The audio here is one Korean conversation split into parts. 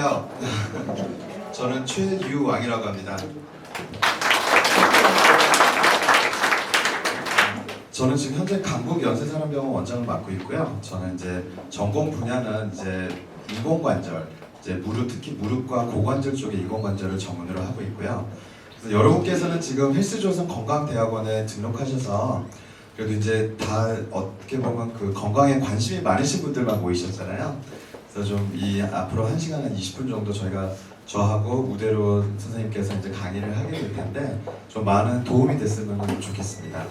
안녕하세요. 저는 최유왕이라고 합니다. 저는 지금 현재 강북연세산업병원 원장을 맡고 있고요. 저는 이제 전공 분야는 이제 인공관절, 이제 특히 무릎과 고관절 쪽의 인공관절을 전문으로 하고 있고요. 그래서 여러분께서는 지금 헬스조선 건강대학원에 등록하셔서 그래도 이제 다 어떻게 보면 그 건강에 관심이 많으신 분들만 모이셨잖아요. 그래서 좀 이 앞으로 1시간 한 20분 정도 저하고 우대로 선생님께서 이제 강의를 하게 될 텐데 좀 많은 도움이 됐으면 좋겠습니다.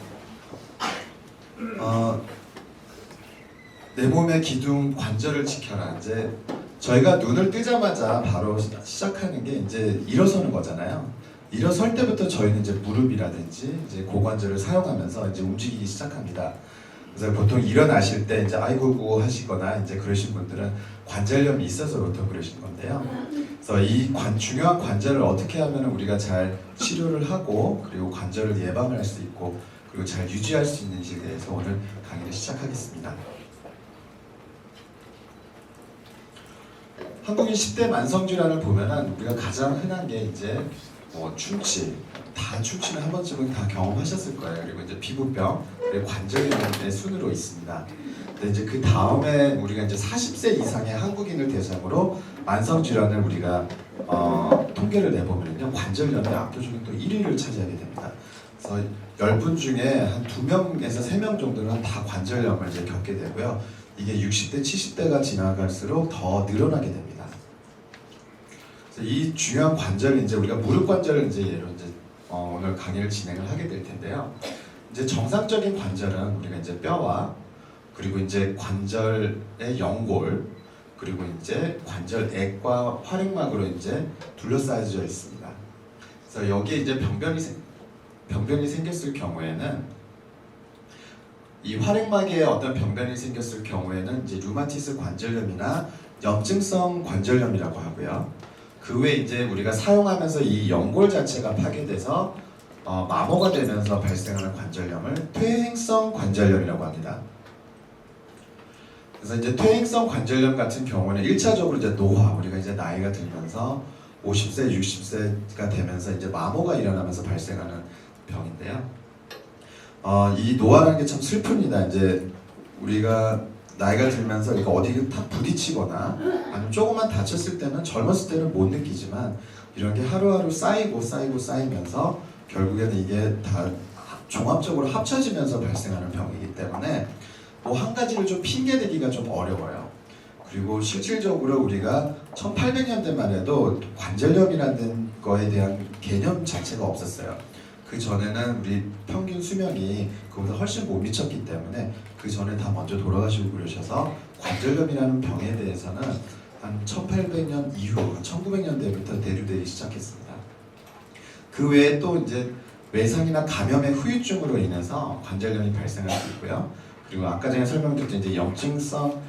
내 몸의 기둥 관절을 지켜라. 이제 저희가 눈을 뜨자마자 바로 시작하는 게 이제 일어서는 거잖아요. 일어설 때부터 저희는 이제 무릎이라든지 이제 고관절을 사용하면서 이제 움직이기 시작합니다. 그래서 보통 일어나실 때 이제 아이고 하시거나 이제 그러신 분들은 관절염이 있어서 보통 그러신 건데요. 그래서 이 중요한 관절을 어떻게 하면 우리가 잘 치료를 하고 그리고 관절을 예방할 수 있고 그리고 잘 유지할 수 있는지에 대해서 오늘 강의를 시작하겠습니다. 한국인 10대 만성질환을 보면은 우리가 가장 흔한 게 이제 충치, 다 충치는 한 번쯤은 다 경험하셨을 거예요. 그리고 이제 피부병, 그리고 관절염의 순으로 있습니다. 근데 이제 그 다음에 우리가 이제 40세 이상의 한국인을 대상으로 만성질환을 우리가 통계를 내보면요, 관절염이 압도적인 또 1위를 차지하게 됩니다. 그래서 10분 중에 한 2명에서 3명 정도는 다 관절염을 이제 겪게 되고요. 이게 60대, 70대가 지나갈수록 더 늘어나게 됩니다. 이 중요한 관절은 이제 우리가 무릎 관절을 이제 예로 이제 오늘 강의를 진행을 하게 될 텐데요. 이제 정상적인 관절은 우리가 이제 뼈와 그리고 이제 관절의 연골 그리고 이제 관절액과 활액막으로 이제 둘러싸여져 있습니다. 그래서 여기에 이제 병변이 생겼을 경우에는 이 활액막에 어떤 병변이 생겼을 경우에는 이제 류마티스 관절염이나 염증성 관절염이라고 하고요. 그 외에 이제 우리가 사용하면서 이 연골 자체가 파괴돼서 마모가 되면서 발생하는 관절염을 퇴행성 관절염이라고 합니다. 그래서 이제 퇴행성 관절염 같은 경우는 1차적으로 이제 노화, 우리가 이제 나이가 들면서 50세, 60세가 되면서 이제 마모가 일어나면서 발생하는 병인데요. 이 노화라는 게 참 슬픕니다. 이제 우리가 나이가 들면서 이거 어디 탁 부딪히거나 아니면 조금만 다쳤을 때는 젊었을 때는 못 느끼지만 이런 게 하루하루 쌓이면서 결국에는 이게 다 종합적으로 합쳐지면서 발생하는 병이기 때문에 뭐 한 가지를 좀 핑계대기가 좀 어려워요. 그리고 실질적으로 우리가 1800년대만 해도 관절염이라는 거에 대한 개념 자체가 없었어요. 그 전에는 우리 평균 수명이 그보다 훨씬 못 미쳤기 때문에 그 전에 다 먼저 돌아가시고 그러셔서 관절염이라는 병에 대해서는 한 1800년 이후, 1900년대부터 대두되기 시작했습니다. 그 외에 또 이제 외상이나 감염의 후유증으로 인해서 관절염이 발생할 수 있고요. 그리고 아까 전에 설명드렸던 이제 염증성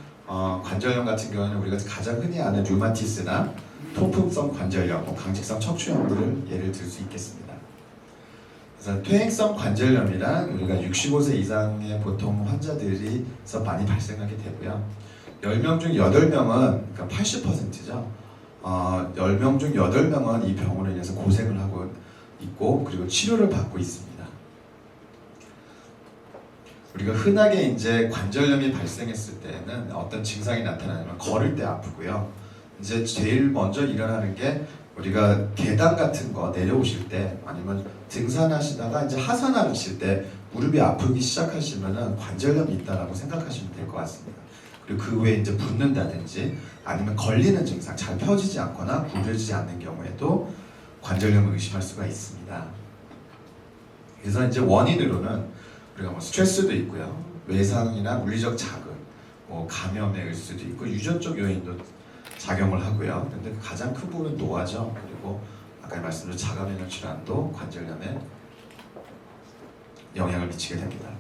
관절염 같은 경우는 우리가 가장 흔히 아는 류마티스나 통풍성 관절염, 강직성 척추염들을 예를 들 수 있겠습니다. 그래서 퇴행성 관절염이란 우리가 65세 이상의 보통 환자들이서 많이 발생하게 되고요. 10명 중 8명은 그러니까 80%죠. 10명 중 8명은 이 병으로 인해서 고생을 하고 있고 그리고 치료를 받고 있습니다. 우리가 흔하게 이제 관절염이 발생했을 때는 어떤 증상이 나타나면 걸을 때 아프고요. 이제 제일 먼저 일어나는 게 우리가 계단 같은 거 내려오실 때 아니면 등산하시다가 이제 하산하실 때 무릎이 아프기 시작하시면은 관절염이 있다라고 생각하시면 될 것 같습니다. 그리고 그 외에 이제 붓는다든지 아니면 걸리는 증상, 잘 펴지지 않거나 구부러지지 않는 경우에도 관절염을 의심할 수가 있습니다. 그래서 이제 원인으로는 우리가 뭐 스트레스도 있고요, 외상이나 물리적 자극, 뭐 감염일 수도 있고 유전적 요인도 작용을 하고요. 근데 가장 큰 부분은 노화죠. 그리고 아까 말씀드린 자가면역 질환도 관절염에 영향을 미치게 됩니다.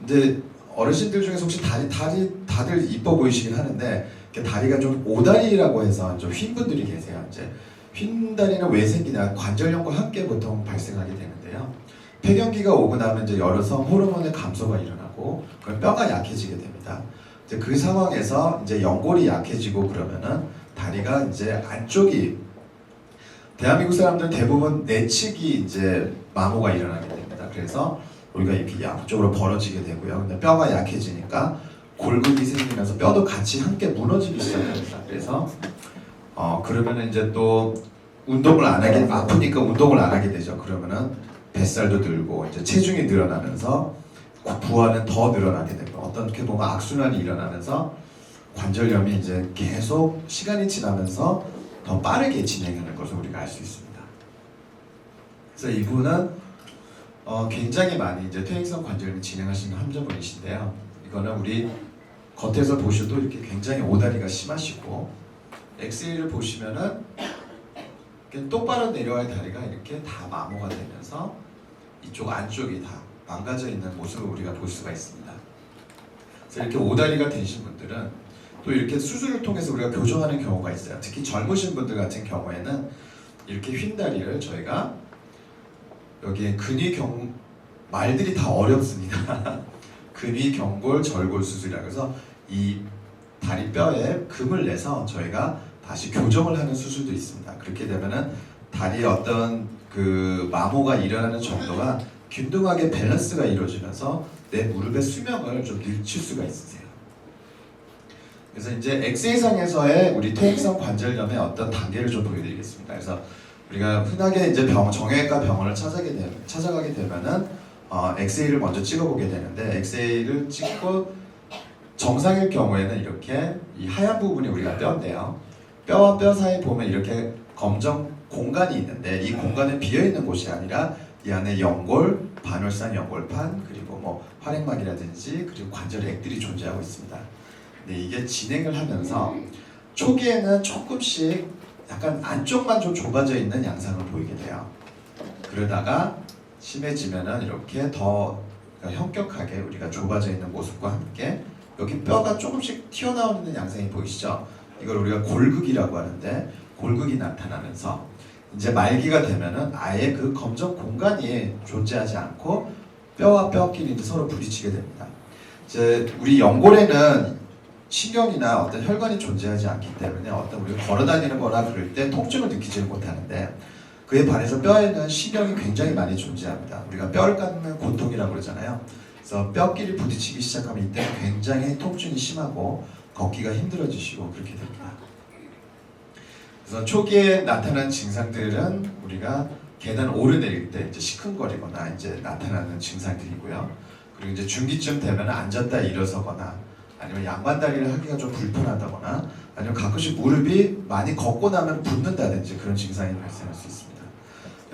근데 어르신들 중에서 혹시 다들 이뻐 보이시긴 하는데 다리가 좀 오다리라고 해서 좀 휜 분들이 계세요. 이제 휜 다리는 왜 생기냐? 관절염과 함께 보통 발생하게 되는데요. 폐경기가 오고 나면 이제 여성 호르몬의 감소가 일어나고 그럼 뼈가 약해지게 됩니다. 이제 그 상황에서 이제 연골이 약해지고 그러면은 다리가 이제 안쪽이 대한민국 사람들은 대부분 내측이 이제 마모가 일어나게 됩니다. 그래서 우리가 이렇게 양쪽으로 벌어지게 되고요. 근데 뼈가 약해지니까 골극이 생기면서 뼈도 같이 함께 무너지기 시작합니다. 그래서 그러면은 이제 또 운동을 안 하게 아프니까 운동을 안 하게 되죠. 그러면은 뱃살도 늘고 이제 체중이 늘어나면서 부하는 더 늘어나게 되고 어떻게 보면 악순환이 일어나면서 관절염이 이제 계속 시간이 지나면서 더 빠르게 진행하는 것을 우리가 알 수 있습니다. 그래서 이분은 굉장히 많이 이제 퇴행성 관절염을 진행하시는 환자분이신데요. 이거는 우리 겉에서 보셔도 이렇게 굉장히 오다리가 심하시고 엑스레이를 보시면은 똑바로 내려갈 다리가 이렇게 다 마모가 되면서 이쪽 안쪽이 다 망가져 있는 모습을 우리가 볼 수가 있습니다. 그래서 이렇게 오다리가 되신 분들은 또 이렇게 수술을 통해서 우리가 교정하는 경우가 있어요. 특히 젊으신 분들 같은 경우에는 이렇게 휜 다리를 저희가 여기에 말들이 다 어렵습니다. 근위경골 절골 수술이라고 해서 이 다리 뼈에 금을 내서 저희가 다시 교정을 하는 수술도 있습니다. 그렇게 되면은 다리에 어떤 그 마모가 일어나는 정도가 균등하게 밸런스가 이루어지면서 내 무릎의 수명을 좀 늦출 수가 있으세요. 그래서 이제 엑스레이상에서의 우리 퇴행성 관절염의 어떤 단계를 좀 보여드리겠습니다. 그래서 우리가 흔하게 이제 정형외과 병원을 찾아가게 되면은 엑스레이를 먼저 찍어보게 되는데 엑스레이를 찍고 정상일 경우에는 이렇게 이 하얀 부분이 우리가 뼈인데요. 뼈와 뼈 사이 보면 이렇게 검정 공간이 있는데 이 공간은 비어있는 곳이 아니라 이 안에 연골, 반월상 연골판, 그리고 뭐 활액막이라든지 그리고 관절의 액들이 존재하고 있습니다. 근데 이게 진행을 하면서 초기에는 조금씩 약간 안쪽만 좀 좁아져 있는 양상을 보이게 돼요. 그러다가 심해지면은 이렇게 더 현격하게 우리가 좁아져 있는 모습과 함께 여기 뼈가 조금씩 튀어나오는 양상이 보이시죠? 이걸 우리가 골극이라고 하는데 골극이 나타나면서 이제 말기가 되면은 아예 그 검정 공간이 존재하지 않고 뼈와 뼈끼리 이제 서로 부딪히게 됩니다. 이제 우리 연골에는 신경이나 어떤 혈관이 존재하지 않기 때문에 어떤 우리가 걸어다니는 거나 그럴 때 통증을 느끼지를 못하는데 그에 반해서 뼈에는 신경이 굉장히 많이 존재합니다. 우리가 뼈를 깎는 고통이라고 그러잖아요. 그래서 뼈끼리 부딪히기 시작하면 이때 굉장히 통증이 심하고 걷기가 힘들어지시고 그렇게 됩니다. 그래서 초기에 나타난 증상들은 우리가 계단 오르내릴 때 이제 시큰거리거나 이제 나타나는 증상들이고요. 그리고 이제 중기쯤 되면 앉았다 일어서거나 아니면 양반다리를 하기가 좀 불편하다거나 아니면 가끔씩 무릎이 많이 걷고 나면 붓는다든지 그런 증상이 발생할 수 있습니다.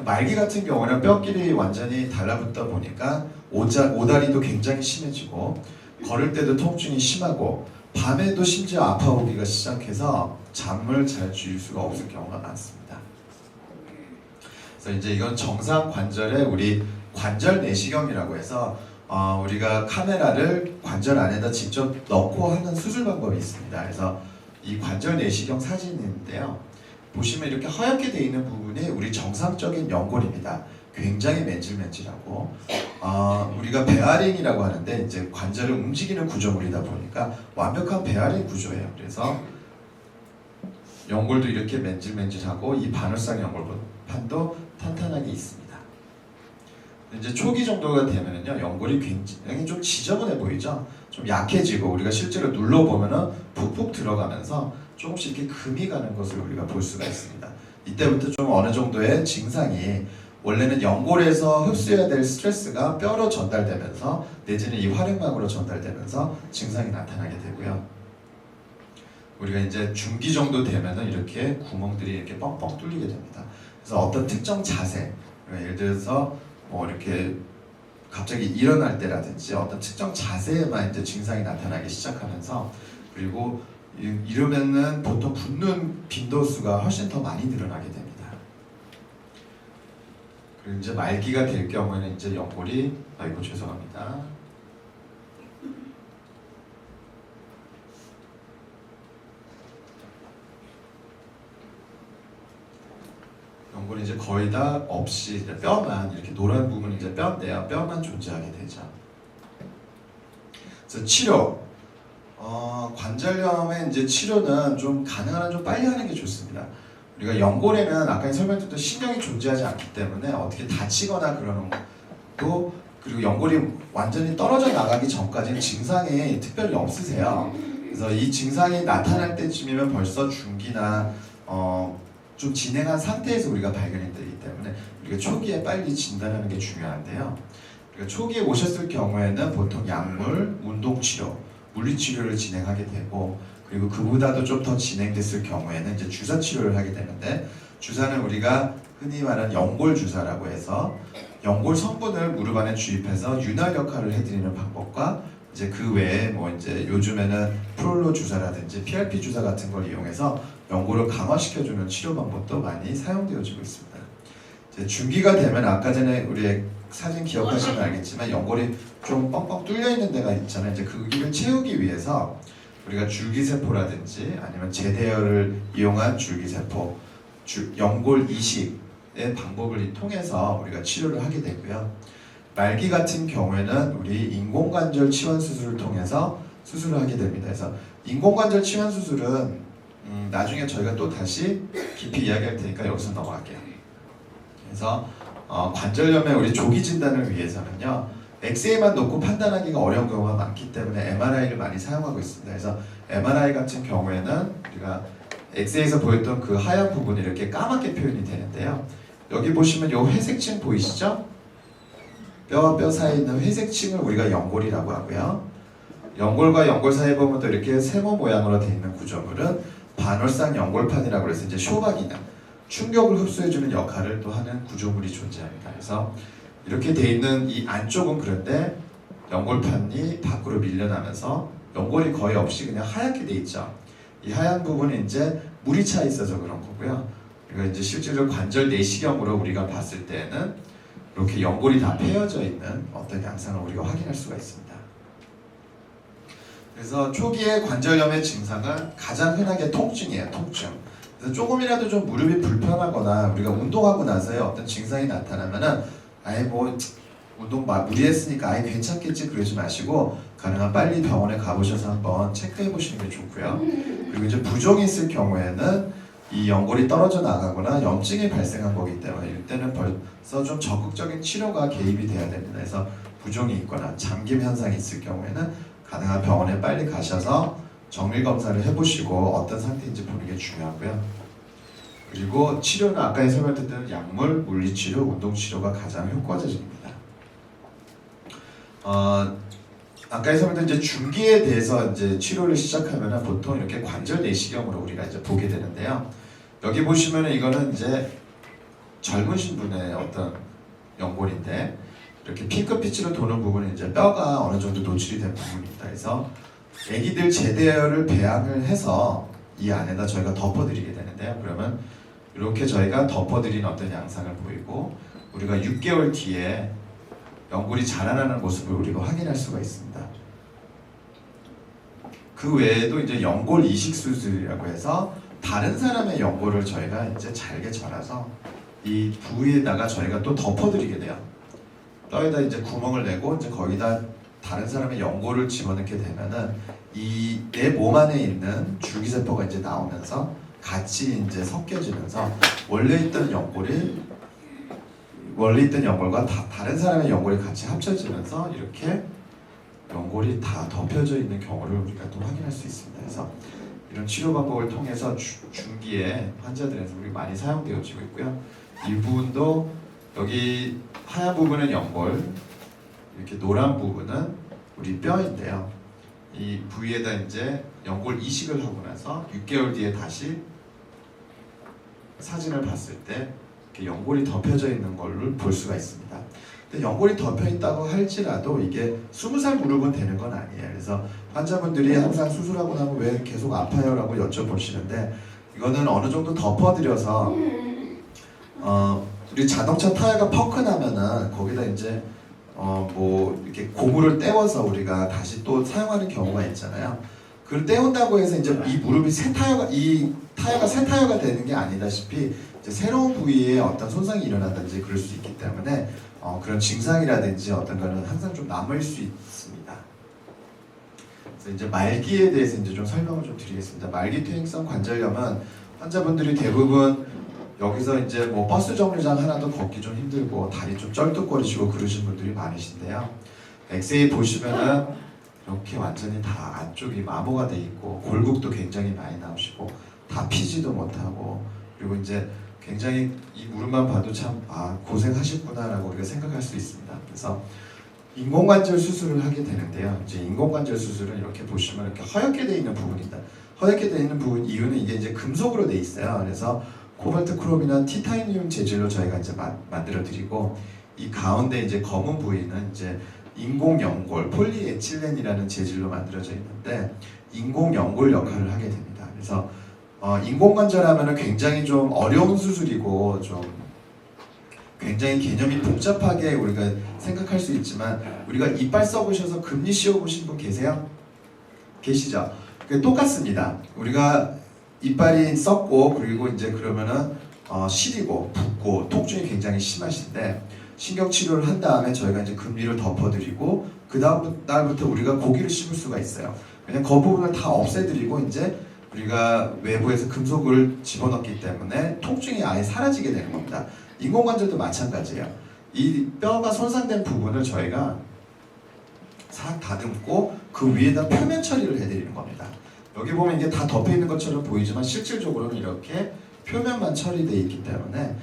말기 같은 경우는 뼈끼리 완전히 달라붙다 보니까 오다리도 굉장히 심해지고 걸을 때도 통증이 심하고 밤에도 심지어 아파오기가 시작해서 잠을 잘 줄 수가 없을 경우가 많습니다. 그래서 이제 이건 정상 관절의 우리 관절 내시경이라고 해서 우리가 카메라를 관절 안에다 직접 넣고 하는 수술 방법이 있습니다. 그래서 이 관절 내시경 사진인데요. 보시면 이렇게 하얗게 되어 있는 부분이 우리 정상적인 연골입니다. 굉장히 맨질맨질하고 우리가 베어링이라고 하는데 이제 관절을 움직이는 구조물이다 보니까 완벽한 베어링 구조예요. 그래서 연골도 이렇게 맨질맨질하고 이 반월상 연골판도 탄탄하게 있습니다. 이제 초기 정도가 되면은요 연골이 굉장히 좀 지저분해 보이죠. 좀 약해지고 우리가 실제로 눌러보면은 푹푹 들어가면서 조금씩 이렇게 금이 가는 것을 우리가 볼 수가 있습니다. 이때부터 좀 어느 정도의 증상이 원래는 연골에서 흡수해야 될 스트레스가 뼈로 전달되면서 내지는 이 활액막으로 전달되면서 증상이 나타나게 되고요. 우리가 이제 중기 정도 되면은 이렇게 구멍들이 이렇게 뻥뻥 뚫리게 됩니다. 그래서 어떤 특정 자세, 예를 들어서 뭐 이렇게 갑자기 일어날 때라든지 어떤 특정 자세에만 이제 증상이 나타나기 시작하면서 그리고 이러면은 보통 붓는 빈도수가 훨씬 더 많이 늘어나게 됩니다. 그리고 이제 말기가 될 경우에는 이제 연골이 아이고 죄송합니다. 연골이 이제 거의 다 없이 이제 뼈만 이렇게 노란 부분이 이제 뼈인데요. 뼈만 존재하게 되죠. 그래서 치료 관절염의 이제 치료는 좀 가능한 한 좀 빨리 하는 게 좋습니다. 우리가 연골에는 아까 설명드렸던 신경이 존재하지 않기 때문에 어떻게 다치거나 그러는 것도, 그리고 연골이 완전히 떨어져 나가기 전까지는 증상이 특별히 없으세요. 그래서 이 증상이 나타날 때쯤이면 벌써 중기나 좀 진행한 상태에서 우리가 발견이 되기 때문에 우리가 초기에 빨리 진단하는 게 중요한데요. 우리가 초기에 오셨을 경우에는 보통 약물, 운동치료, 물리치료를 진행하게 되고, 그리고 그보다도 좀 더 진행됐을 경우에는 이제 주사 치료를 하게 되는데, 주사는 우리가 흔히 말하는 연골 주사라고 해서 연골 성분을 무릎 안에 주입해서 윤활 역할을 해드리는 방법과, 이제 그 외에 뭐 이제 요즘에는 프롤로 주사라든지 PRP 주사 같은 걸 이용해서 연골을 강화시켜주는 치료 방법도 많이 사용되어지고 있습니다. 이제 중기가 되면 아까 전에 우리 사진 기억하시면 알겠지만 연골이 좀 뻥뻥 뚫려 있는 데가 있잖아요. 이제 거기를 채우기 위해서 우리가 줄기세포라든지 아니면 제대혈을 이용한 줄기세포, 연골 이식의 방법을 통해서 우리가 치료를 하게 되고요. 말기 같은 경우에는 우리 인공관절 치환 수술을 통해서 수술을 하게 됩니다. 그래서 인공관절 치환 수술은 나중에 저희가 또 다시 깊이 이야기할 테니까 여기서 넘어갈게요. 그래서 관절염의 우리 조기 진단을 위해서는요, 엑스레이만 놓고 판단하기가 어려운 경우가 많기 때문에 MRI를 많이 사용하고 있습니다. 그래서 MRI 같은 경우에는 우리가 엑스레이에서 보였던 그 하얀 부분이 이렇게 까맣게 표현이 되는데요. 여기 보시면 이 회색층 보이시죠? 뼈와 뼈 사이에 있는 회색층을 우리가 연골이라고 하고요. 연골과 연골 사이에 보면 또 이렇게 세모 모양으로 되어 있는 구조물은 반월상 연골판이라고 해서 이제 쇼박이나 충격을 흡수해주는 역할을 또 하는 구조물이 존재합니다. 그래서 이렇게 되어 있는 이 안쪽은 그런데 연골판이 밖으로 밀려나면서 연골이 거의 없이 그냥 하얗게 돼 있죠. 이 하얀 부분은 이제 물이 차 있어서 그런 거고요. 그리고 이제 실제로 관절 내시경으로 우리가 봤을 때는 이렇게 연골이 다 패여져 있는 어떤 양상을 우리가 확인할 수가 있습니다. 그래서 초기의 관절염의 증상은 가장 흔하게 통증이에요. 통증. 그래서 조금이라도 좀 무릎이 불편하거나 우리가 운동하고 나서의 어떤 증상이 나타나면은 아예 뭐 운동 무리했으니까 아예 괜찮겠지 그러지 마시고 가능한 빨리 병원에 가보셔서 한번 체크해 보시는 게 좋고요. 그리고 이제 부종이 있을 경우에는 이 연골이 떨어져 나가거나 염증이 발생한 거기 때문에 이때는 벌써 좀 적극적인 치료가 개입이 돼야 됩니다. 그래서 부종이 있거나 잠김 현상이 있을 경우에는 가능한 병원에 빨리 가셔서 정밀 검사를 해보시고 어떤 상태인지 보는 게 중요하고요. 그리고 치료는 아까 설명드렸던 약물, 물리치료, 운동치료가 가장 효과적입니다. 아까 설명드린 이제 중기에 대해서 이제 치료를 시작하면 보통 이렇게 관절 내시경으로 우리가 이제 보게 되는데요. 여기 보시면은 이거는 이제 젊으신 분의 어떤 연골인데 이렇게 핑크빛으로 도는 부분은 이제 뼈가 어느 정도 노출이 된 부분입니다. 그래서 아기들 제대혈을 배양을 해서 이 안에다 저희가 덮어드리게 되는데요. 그러면 이렇게 저희가 덮어드린 어떤 양상을 보이고 우리가 6개월 뒤에 연골이 자라나는 모습을 우리가 확인할 수가 있습니다. 그 외에도 이제 연골 이식 수술이라고 해서 다른 사람의 연골을 저희가 이제 잘게 절여서 이 부위에다가 저희가 또 덮어드리게 돼요. 뼈에다 이제 구멍을 내고 이제 거기다 다른 사람의 연골을 집어넣게 되면은 이 내 몸 안에 있는 줄기세포가 이제 나오면서 같이 이제 섞여지면서 원래 있던 연골과 다른 사람의 연골이 같이 합쳐지면서 이렇게 연골이 다 덮여져 있는 경우를 우리가 또 확인할 수 있습니다. 그래서 이런 치료 방법을 통해서 중기에 환자들에서 우리 많이 사용되어지고 있고요. 이 부분도 여기 하얀 부분은 연골, 이렇게 노란 부분은 우리 뼈인데요. 이 부위에다 이제 연골 이식을 하고 나서 6개월 뒤에 다시 사진을 봤을 때 이렇게 연골이 덮여져 있는 걸로 볼 수가 있습니다. 근데 연골이 덮여 있다고 할지라도 이게 20살 무릎은 되는 건 아니에요. 그래서 환자분들이 항상 수술하고 나면 왜 계속 아파요? 라고 여쭤보시는데 이거는 어느 정도 덮어드려서 우리 자동차 타이어가 펑크 나면은 거기다 이제 뭐 이렇게 고무를 떼워서 우리가 다시 또 사용하는 경우가 있잖아요. 그걸 떼운다고 해서 이제 이 무릎이 이 타이어가 새 타이어가 되는 게 아니다시피 이제 새로운 부위에 어떤 손상이 일어난다든지 그럴 수 있기 때문에 그런 증상이라든지 어떤 거는 항상 좀 남을 수 있습니다. 그래서 이제 말기에 대해서 이제 좀 설명을 좀 드리겠습니다. 말기 퇴행성 관절염은 환자분들이 대부분 여기서 이제 뭐 버스 정류장 하나도 걷기 좀 힘들고 다리 좀 쩔뚝거리시고 그러신 분들이 많으신데요. 엑스레이 보시면은 이렇게 완전히 다 안쪽이 마모가 돼 있고 골국도 굉장히 많이 나오시고 다 피지도 못하고 그리고 이제 굉장히 이 무릎만 봐도 참 고생하셨구나라고 우리가 생각할 수 있습니다. 그래서 인공관절 수술을 하게 되는데요. 이제 인공관절 수술은 이렇게 보시면 이렇게 허옇게 돼 있는 부분입니다. 허옇게 돼 있는 부분 이유는 이게 이제 금속으로 돼 있어요. 그래서 코발트 크롬이나 티타니움 재질로 저희가 이제 만들어 드리고 이 가운데 이제 검은 부위는 이제 인공 연골 폴리에틸렌이라는 재질로 만들어져 있는데 인공 연골 역할을 하게 됩니다. 그래서 인공관절하면은 굉장히 좀 어려운 수술이고 좀 굉장히 개념이 복잡하게 우리가 생각할 수 있지만 우리가 이빨 썩으셔서 금리 씌워보신 분 계세요? 계시죠? 똑같습니다. 우리가 이빨이 썩고 그리고 이제 그러면은 시리고 붓고 통증이 굉장히 심하신데 신경 치료를 한 다음에 저희가 이제 금리를 덮어드리고 그 다음 날부터 우리가 고기를 씹을 수가 있어요. 그냥 그 부분을 다 없애드리고 이제 우리가 외부에서 금속을 집어넣기 때문에 통증이 아예 사라지게 되는 겁니다. 인공관절도 마찬가지예요. 이 뼈가 손상된 부분을 저희가 싹 다듬고 그 위에다 표면 처리를 해드리는 겁니다. 여기 보면 이게 다 덮여 있는 것처럼 보이지만 실질적으로는 이렇게 표면만 처리되어 있기 때문에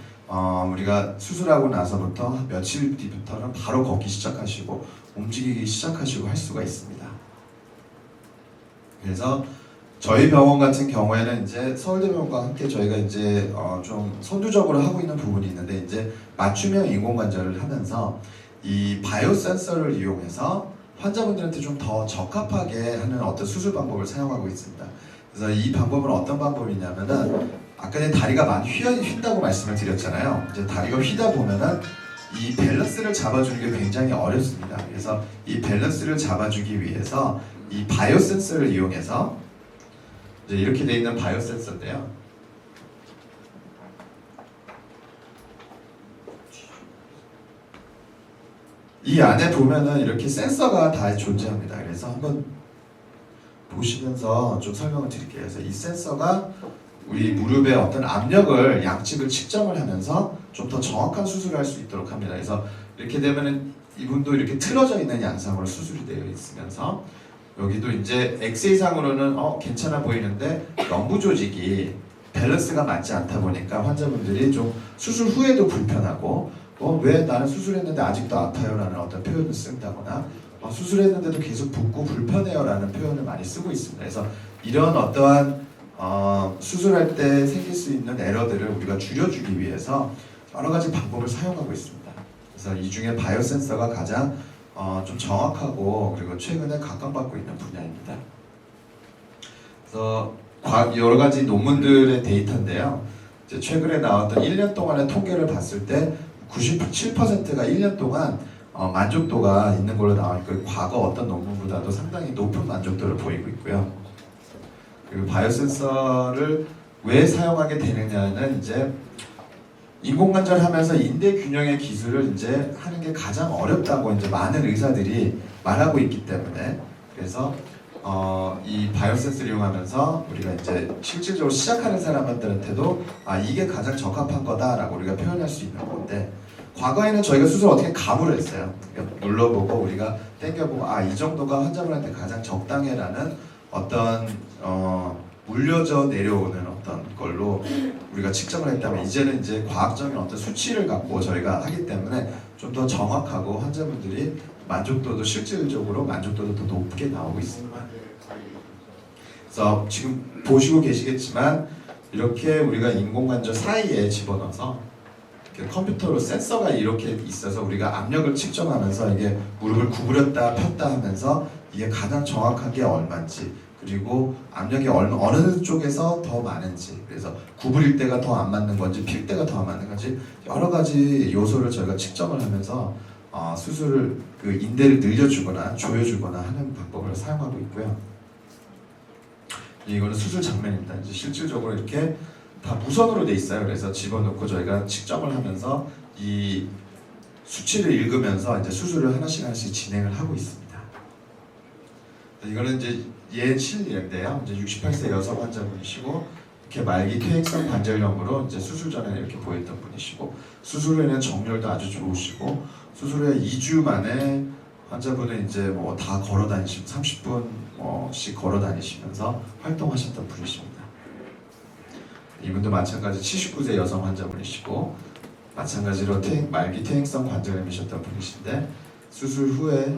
우리가 수술하고 나서부터 며칠 뒤부터는 바로 걷기 시작하시고 움직이기 시작하시고 할 수가 있습니다. 그래서 저희 병원 같은 경우에는 이제 서울대병원과 함께 저희가 이제 좀 선두적으로 하고 있는 부분이 있는데 이제 맞춤형 인공관절을 하면서 이 바이오 센서를 이용해서 환자분들한테 좀 더 적합하게 하는 어떤 수술 방법을 사용하고 있습니다. 그래서 이 방법은 어떤 방법이냐면은 아까 전에 다리가 많이 휜다고 말씀을 드렸잖아요. 이제 다리가 휘다 보면은 이 밸런스를 잡아주는 게 굉장히 어렵습니다. 그래서 이 밸런스를 잡아주기 위해서 이 바이오 센서를 이용해서 이제 이렇게 돼 있는 바이오 센서인데요. 이 안에 보면은 이렇게 센서가 다 존재합니다. 그래서 한번 보시면서 좀 설명을 드릴게요. 그래서 이 센서가 우리 무릎의 어떤 압력을 양측을 측정을 하면서 좀 더 정확한 수술을 할 수 있도록 합니다. 그래서 이렇게 되면은 이분도 이렇게 틀어져 있는 양상으로 수술이 되어 있으면서 여기도 이제 엑스레이상으로는 괜찮아 보이는데 럼부 조직이 밸런스가 맞지 않다 보니까 환자분들이 좀 수술 후에도 불편하고 왜 나는 수술했는데 아직도 아파요 라는 어떤 표현을 쓴다거나 수술했는데도 계속 붓고 불편해요 라는 표현을 많이 쓰고 있습니다. 그래서 이런 어떠한 수술할 때 생길 수 있는 에러들을 우리가 줄여주기 위해서 여러 가지 방법을 사용하고 있습니다. 그래서 이 중에 바이오 센서가 가장 좀 정확하고 그리고 최근에 각광받고 있는 분야입니다. 그래서 여러 가지 논문들의 데이터인데요. 이제 최근에 나왔던 1년 동안의 통계를 봤을 때 97%가 1년 동안 만족도가 있는 걸로 나와있고 과거 어떤 논문보다도 상당히 높은 만족도를 보이고 있고요. 그리고 바이오 센서를 왜 사용하게 되느냐는 이제 인공관절 하면서 인대 균형의 기술을 이제 하는 게 가장 어렵다고 이제 많은 의사들이 말하고 있기 때문에 그래서 이 바이오 센서를 이용하면서 우리가 이제 실질적으로 시작하는 사람들한테도 이게 가장 적합한 거다라고 우리가 표현할 수 있는 건데 과거에는 저희가 수술 어떻게 감으로 했어요. 눌러보고 우리가 당겨보고 이 정도가 환자분한테 가장 적당해라는 어떤 물려져 내려오는 어떤 걸로 우리가 측정을 했다면 이제는 이제 과학적인 어떤 수치를 갖고 저희가 하기 때문에 좀 더 정확하고 환자분들이 만족도도 실질적으로 만족도도 더 높게 나오고 있습니다. 그래서 지금 보시고 계시겠지만 이렇게 우리가 인공관절 사이에 집어넣어서 이렇게 컴퓨터로 센서가 이렇게 있어서 우리가 압력을 측정하면서 이게 무릎을 구부렸다 폈다 하면서 이게 가장 정확하게 얼마인지 그리고 압력이 어느 쪽에서 더 많은지 그래서 구부릴 때가 더 안 맞는 건지 필 때가 더 안 맞는 건지 여러 가지 요소를 저희가 측정을 하면서 수술을 그 인대를 늘려주거나 조여주거나 하는 방법을 사용하고 있고요. 이거는 수술 장면입니다. 이제 실질적으로 이렇게 다 무선으로 돼 있어요. 그래서 집어넣고 저희가 측정을 하면서 이 수치를 읽으면서 이제 수술을 하나씩 진행을 하고 있습니다. 이거는 이제 실인데요. 이제 68세 여성 환자분이시고 이렇게 말기 퇴행성 관절염으로 이제 수술 전에 이렇게 보였던 분이시고 수술 후에는 정렬도 아주 좋으시고 수술 후에 2주 만에 환자분은 이제 뭐 다 걸어 다니시고 30분씩 걸어 다니시면서 활동하셨던 분이십니다. 이분도 마찬가지 79세 여성 환자분이시고 마찬가지로 말기 퇴행성 관절염이셨던 분이신데 수술 후에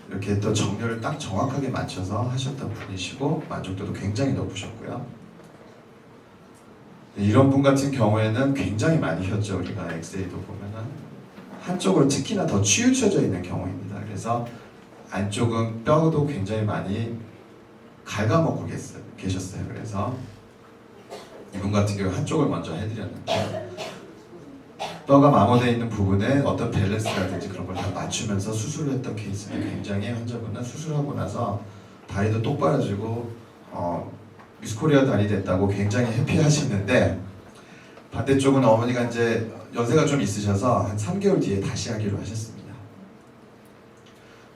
이렇게 또 정렬을 딱 정확하게 맞춰서 하셨던 분이시고 만족도도 굉장히 높으셨고요. 이런 분 같은 경우에는 굉장히 많이 휘었죠. 우리가 엑스레이도 보면은 한쪽으로 특히나 더 치우쳐져 있는 경우입니다. 그래서 안쪽은 뼈도 굉장히 많이 갉아먹고 계셨어요. 그래서 이분 같은 경우 한쪽을 먼저 해드렸는데 뼈가 마모되어 있는 부분에 어떤 밸런스라든지 그런 걸 다 맞추면서 수술을 했던 케이스는 굉장히 환자분은 수술하고 나서 다리도 똑바라지고 미스코리아 다리 됐다고 굉장히 해피하시는데 반대쪽은 어머니가 이제 연세가 좀 있으셔서 한 3개월 뒤에 다시 하기로 하셨습니다.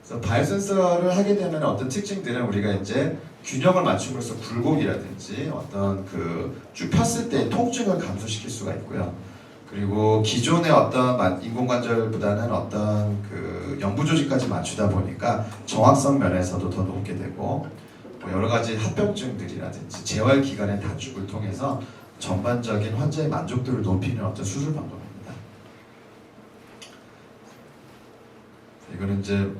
그래서 바이오센서를 하게 되면 어떤 특징들은 우리가 이제 균형을 맞춤으로써 굴곡이라든지 어떤 쭉 폈을 때 통증을 감소시킬 수가 있고요. 그리고 기존의 어떤 인공관절보다는 어떤 영부 조직까지 맞추다 보니까 정확성 면에서도 더 높게 되고 뭐 여러 가지 합병증들이라든지 재활 기간의 단축을 통해서 전반적인 환자의 만족도를 높이는 어떤 수술 방법입니다. 이거는 이제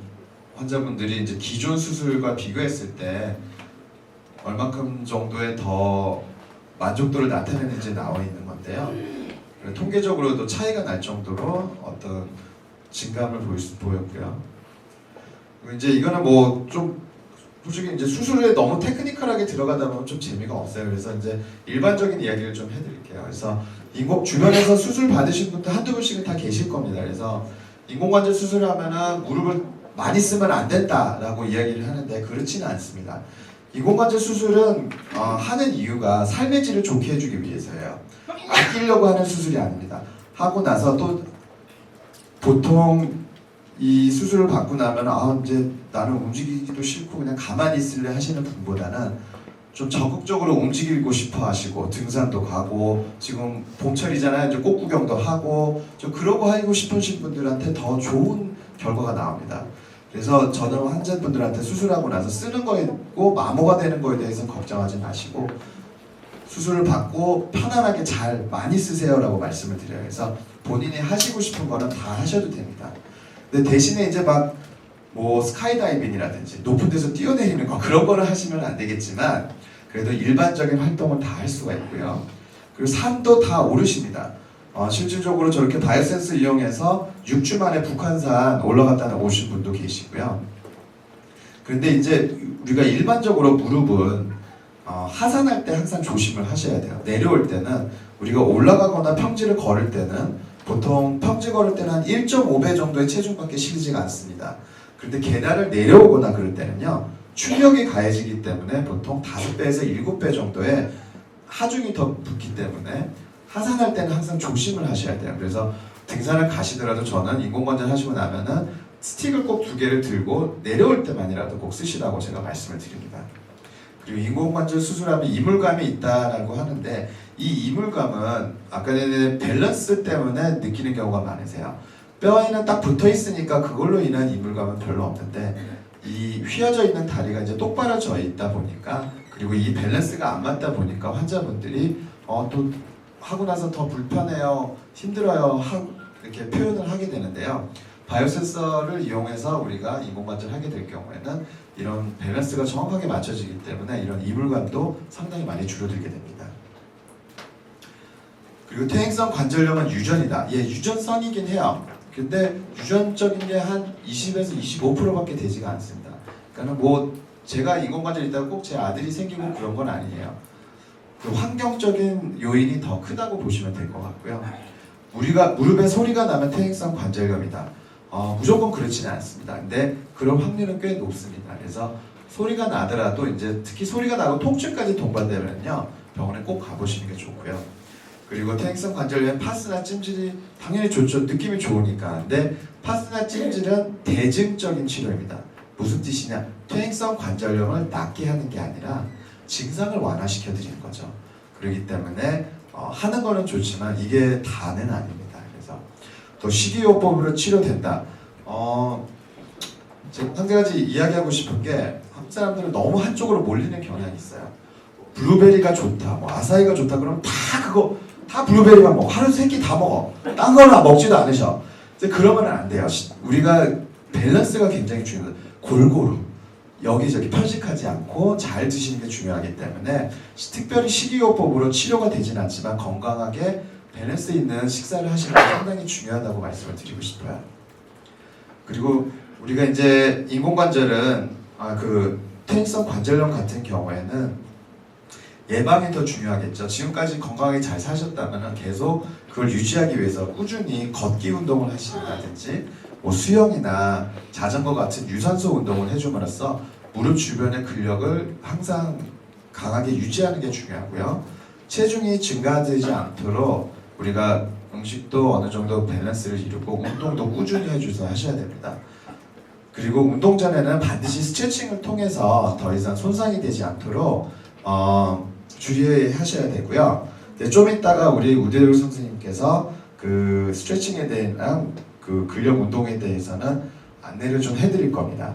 환자분들이 이제 기존 수술과 비교했을 때 얼만큼 정도의 더 만족도를 나타내는지 나와 있는 건데요. 통계적으로도 차이가 날 정도로 어떤 증감을 보였고요. 이제 이거는 뭐 좀 솔직히 이제 수술에 너무 테크니컬하게 들어가다 보면 좀 재미가 없어요. 그래서 이제 일반적인 이야기를 좀 해드릴게요. 그래서 주변에서 수술 받으신 분들 한두 분씩은 다 계실 겁니다. 그래서 인공관절 수술을 하면은 무릎을 많이 쓰면 안 된다라고 이야기를 하는데 그렇지는 않습니다. 인공관절 수술은 하는 이유가 삶의 질을 좋게 해주기 위해서예요. 아끼려고 하는 수술이 아닙니다. 하고 나서 또 보통 이 수술을 받고 나면 이제 나는 움직이기도 싫고 그냥 가만히 있을래 하시는 분보다는 좀 적극적으로 움직이고 싶어 하시고 등산도 가고 지금 봄철이잖아요. 이제 꽃 구경도 하고 좀 그러고 하고 싶으신 분들한테 더 좋은 결과가 나옵니다. 그래서 저는 환자분들한테 수술하고 나서 쓰는 거고 마모가 되는 거에 대해서 걱정하지 마시고 수술을 받고 편안하게 잘 많이 쓰세요라고 말씀을 드려요. 그래서 본인이 하시고 싶은 거는 다 하셔도 됩니다. 근데 대신에 이제 뭐 스카이다이빙이라든지 높은 데서 뛰어내리는 거 그런 거는 하시면 안 되겠지만 그래도 일반적인 활동은 다 할 수가 있고요. 그리고 산도 다 오르십니다. 실질적으로 저렇게 바이오센스 이용해서 6주 만에 북한산 올라갔다 오신 분도 계시고요. 그런데 이제 우리가 일반적으로 무릎은 하산할 때 항상 조심을 하셔야 돼요. 내려올 때는 우리가 올라가거나 평지를 걸을 때는 보통 평지 걸을 때는 한 1.5배 정도의 체중밖에 실리지가 않습니다. 그런데 계단을 내려오거나 그럴 때는요 충격이 가해지기 때문에 보통 5배에서 7배 정도의 하중이 더 붙기 때문에 하산할 때는 항상 조심을 하셔야 돼요. 그래서 등산을 가시더라도 저는 인공관절 하시고 나면은 스틱을 꼭 2개를 들고 내려올 때만이라도 꼭 쓰시라고 제가 말씀을 드립니다. 그리고 인공관절 수술하면 이물감이 있다라고 하는데 이 이물감은 아까 전에 밸런스 때문에 느끼는 경우가 많으세요. 뼈에는 딱 붙어 있으니까 그걸로 인한 이물감은 별로 없는데 이 휘어져 있는 다리가 이제 똑바로져 있다 보니까 그리고 이 밸런스가 안 맞다 보니까 환자분들이 또 하고 나서 더 불편해요, 힘들어요 이렇게 표현을 하게 되는데요. 바이오센서를 이용해서 우리가 인공관절 하게 될 경우에는 이런 밸런스가 정확하게 맞춰지기 때문에 이런 이물감도 상당히 많이 줄어들게 됩니다. 그리고 퇴행성 관절염은 유전이다. 유전성이긴 해요. 근데 유전적인 게 한 20에서 25%밖에 되지가 않습니다. 그러니까 뭐 제가 인공관절 있다고 꼭 제 아들이 생기고 그런 건 아니에요. 그 환경적인 요인이 더 크다고 보시면 될 것 같고요. 우리가 무릎에 소리가 나면 퇴행성 관절염이다. 무조건 그렇지는 않습니다. 근데 그런 확률은 꽤 높습니다. 그래서 소리가 나더라도 이제 특히 소리가 나고 통증까지 동반되면요 병원에 꼭 가보시는 게 좋고요. 그리고 퇴행성 관절염 파스나 찜질이 당연히 좋죠. 느낌이 좋으니까. 근데 파스나 찜질은 대증적인 치료입니다. 무슨 뜻이냐? 퇴행성 관절염을 낫게 하는 게 아니라 증상을 완화시켜 드리는 거죠. 그렇기 때문에 하는 거는 좋지만 이게 다는 아닙니다. 그래서 또 식이요법으로 치료된다. 제가 한 가지 이야기하고 싶은 게 한국 사람들은 너무 한쪽으로 몰리는 경향이 있어요. 블루베리가 좋다, 뭐 아사히가 좋다 그러면 다 그거 다 블루베리만 먹어. 하루 세 끼 다 먹어. 딴 거는 먹지도 않으셔. 이제 그러면 안 돼요. 우리가 밸런스가 굉장히 중요해요. 골고루 여기저기 편식하지 않고 잘 드시는 게 중요하기 때문에 특별히 식이요법으로 치료가 되진 않지만 건강하게 밸런스 있는 식사를 하시는 게 상당히 중요하다고 말씀을 드리고 싶어요. 그리고 우리가 이제 인공관절은 그 퇴행성 관절염 같은 경우에는 예방이 더 중요하겠죠. 지금까지 건강하게 잘 사셨다면 계속 그걸 유지하기 위해서 꾸준히 걷기 운동을 하신다든지 뭐 수영이나 자전거 같은 유산소 운동을 해줌으로써 무릎 주변의 근력을 항상 강하게 유지하는 게 중요하고요. 체중이 증가되지 않도록 우리가 음식도 어느 정도 밸런스를 이루고 운동도 꾸준히 해줘서 하셔야 됩니다. 그리고 운동 전에는 반드시 스트레칭을 통해서 더 이상 손상이 되지 않도록 주의하셔야 되고요. 좀 이따가 우리 우대율 선생님께서 그 스트레칭에 대한 그 근력 운동에 대해서는 안내를 좀 해드릴 겁니다.